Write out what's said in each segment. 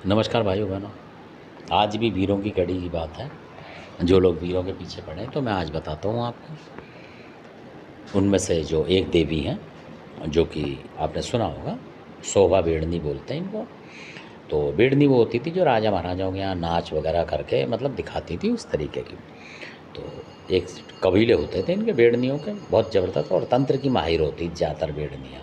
नमस्कार भाइयों बहनों। आज भी वीरों की कड़ी की बात है। जो लोग वीरों के पीछे पड़े हैं तो मैं आज बताता हूँ आपको। उनमें से जो एक देवी हैं जो कि आपने सुना होगा, शोभा बेड़नी बोलते हैं इनको। तो बेड़नी वो होती थी जो राजा महाराजाओं के यहाँ नाच वगैरह करके मतलब दिखाती थी उस तरीके की। तो एक कबीले होते थे इनके बेड़नियों के बहुत ज़बरदस्त, और तंत्र की माहिर होती ज़्यादातर बेड़नियाँ।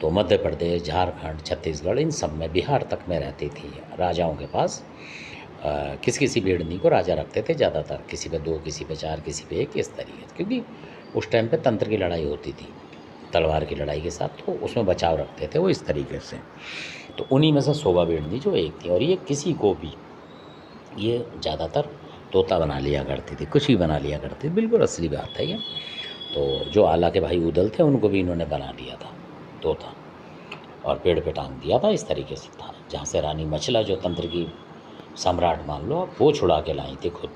तो मध्य प्रदेश, झारखंड, छत्तीसगढ़, इन सब में, बिहार तक में रहती थी राजाओं के पास। किसी किसी बेड़नी को राजा रखते थे ज़्यादातर, किसी पे 2, किसी पे 4, किसी पे 1, इस तरीके से, क्योंकि उस टाइम पे तंत्र की लड़ाई होती थी तलवार की लड़ाई के साथ, तो उसमें बचाव रखते थे वो इस तरीके से। तो उन्हीं में से शोभा बेड़नी जो एक थी, और ये किसी को भी, ये ज़्यादातर तोता बना लिया करती थी, कुछ भी बना लिया करती थी, बिल्कुल असली बात है ये। तो जो आला के भाई उदल थे उनको भी इन्होंने बना लिया था तोता, और पेड़ पे टांग दिया था, इस तरीके से था। जहाँ से रानी मछला जो तंत्र की सम्राट मान लो आप, वो छुड़ा के लाई थी खुद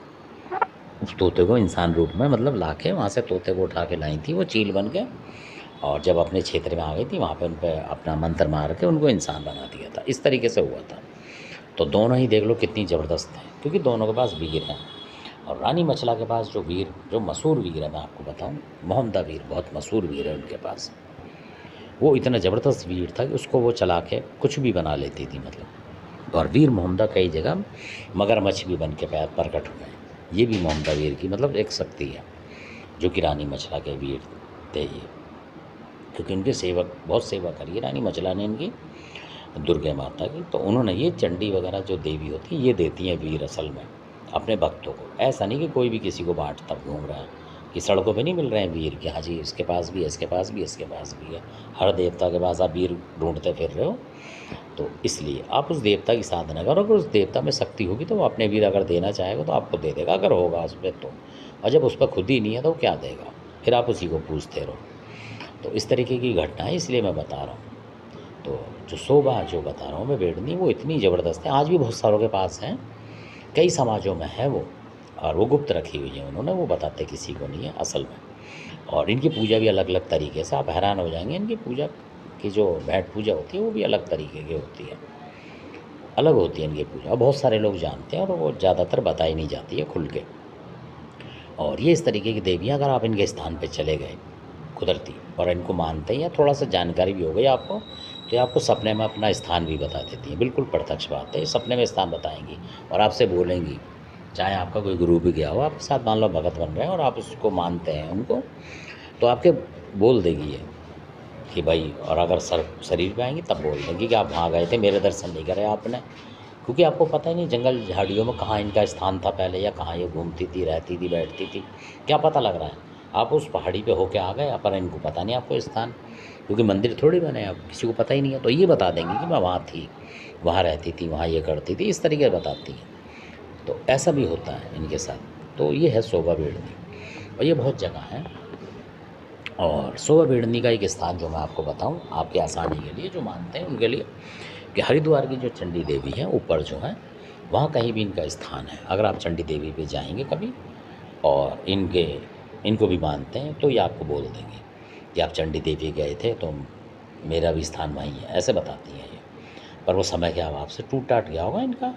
उस तोते को इंसान रूप में, मतलब ला के वहाँ से तोते को उठा के लाई थी वो चील बन के। और जब अपने क्षेत्र में आ गई थी वहाँ पे उन पर अपना मंत्र मार के उनको इंसान बना दिया था, इस तरीके से हुआ था। तो दोनों ही देख लो कितनी ज़बरदस्त हैं, क्योंकि दोनों के पास वीर हैं। और रानी मछला के पास जो वीर, जो मशहूर वीर है, मैं आपको बताऊँ, मोहम्मदा वीर बहुत मशहूर वीर है उनके पास। वो इतना ज़बरदस्त वीर था कि उसको वो चला के कुछ भी बना लेती थी मतलब। और वीर मोहम्मदा कई जगह मगरमच्छ भी बन के प्रकट हुए हैं। ये भी मोहम्मदा वीर की मतलब एक शक्ति है, जो कि रानी मछला के वीर थे ये, क्योंकि इनके सेवक, बहुत सेवा करी है रानी मछला ने इनकी, दुर्गा माता की। तो उन्होंने ये चंडी वगैरह जो देवी होती है ये देती हैं वीर असल में अपने भक्तों को। ऐसा नहीं कि कोई भी किसी को बांटता घूम रहा है, कि सड़कों पे नहीं मिल रहे हैं वीर कि हाँ जी इसके पास भी है, इसके पास भी है, इसके पास भी है। हर देवता के पास आप वीर ढूंढते फिर रहे हो। तो इसलिए आप उस देवता की साधना करो, अगर उस देवता में शक्ति होगी तो वो अपने वीर अगर देना चाहेगा तो आपको दे देगा, अगर होगा उस पर तो। और जब उस पर खुद ही नहीं है तो वो क्या देगा, फिर आप उसी को पूछते रहो। तो इस तरीके की घटना है, इसलिए मैं बता रहा हूँ। तो जो शोभा जो बता रहा हूँ मैं बेड़नी, वो इतनी ज़बरदस्त है, आज भी बहुत सारों के पास हैं, कई समाजों में है वो, और वो गुप्त रखी हुई है उन्होंने, वो बताते किसी को नहीं है असल में। और इनकी पूजा भी अलग अलग तरीके से, आप हैरान हो जाएंगे। इनकी पूजा की जो भेंट पूजा होती है वो भी अलग तरीके की होती है, अलग होती है इनकी पूजा, और बहुत सारे लोग जानते हैं, और वो ज़्यादातर बताई नहीं जाती है खुल के। और ये इस तरीके की देवियाँ, अगर आप इनके स्थान पे चले गए कुदरती, और इनको मानते हैं या थोड़ा सा जानकारी भी हो गई आपको, तो ये आपको सपने में अपना स्थान भी बता देती हैं। बिल्कुल प्रत्यक्ष बात है, ये सपने में स्थान बताएंगी और आपसे बोलेंगी। चाहे आपका कोई गुरु भी गया हो आपके साथ, मान लो भगत बन रहे हैं और आप उसको मानते हैं उनको, तो आपके बोल देगी ये कि भाई, और अगर शरीर पे आएंगी तब बोल देंगी कि आप वहाँ गए थे, मेरे दर्शन नहीं करे आपने, क्योंकि आपको पता ही नहीं जंगल झाड़ियों में कहाँ इनका स्थान था पहले, या कहाँ ये घूमती थी, रहती थी, बैठती थी, क्या पता लग रहा है। आप उस पहाड़ी पे होके आ गए, पर इनको पता नहीं आपको स्थान, क्योंकि मंदिर थोड़ी बने, अब किसी को पता ही नहीं है। तो ये बता देंगे कि मैं वहाँ थी, वहाँ रहती थी, वहाँ ये करती थी, इस तरीके से बताती हैं। तो ऐसा भी होता है इनके साथ। तो ये है शोभा बेड़नी, और ये बहुत जगह है। और शोभा बेड़नी का एक स्थान जो मैं आपको बताऊं आपकी आसानी के लिए, जो मानते हैं उनके लिए, कि हरिद्वार की जो चंडी देवी है ऊपर जो है, वहाँ कहीं भी इनका स्थान है। अगर आप चंडी देवी पे जाएंगे कभी और इनको भी मानते हैं, तो ये आपको बोल देंगे कि आप चंडी देवी गए थे तो मेरा भी स्थान वहीं है, ऐसे बताती हैं ये। पर वो समय के अभाव से टूट टाट गया होगा इनका,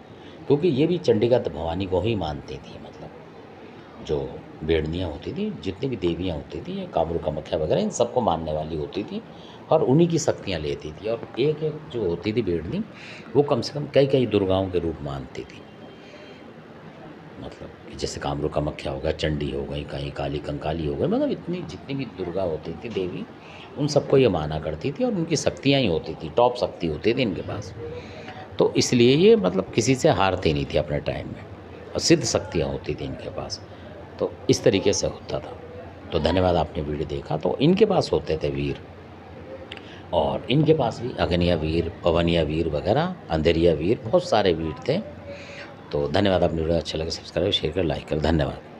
क्योंकि ये भी चंडीगढ़ भवानी को ही मानती थी। मतलब जो बेड़नियाँ होती थी, जितनी भी देवियाँ होती थी, ये कामरू कामाख्या वगैरह, इन सबको मानने वाली होती थी, और उन्हीं की शक्तियाँ लेती थी। और एक एक जो होती थी बेड़नी, वो कम से कम कई कई दुर्गाओं के रूप मानती थी। मतलब कि जैसे कामरू कामाख्या हो गया, चंडी हो गई, कहीं काली कंकाली हो गई, मतलब इतनी जितनी भी दुर्गा होती थी देवी, उन सबको ये माना करती थी, और उनकी शक्तियाँ ही होती थी, टॉप शक्ति होती थी इनके पास। तो इसलिए ये मतलब किसी से हारती नहीं थी अपने टाइम में, और सिद्ध शक्तियाँ होती थी इनके पास। तो इस तरीके से होता था। तो धन्यवाद, आपने वीडियो देखा। तो इनके पास होते थे वीर, और इनके पास भी अगनिया वीर, पवनिया वीर वगैरह, अंधेरिया वीर, बहुत सारे वीर थे। तो धन्यवाद, आपने वीडियो अच्छा लगे सब्सक्राइब, शेयर कर, लाइक कर, धन्यवाद।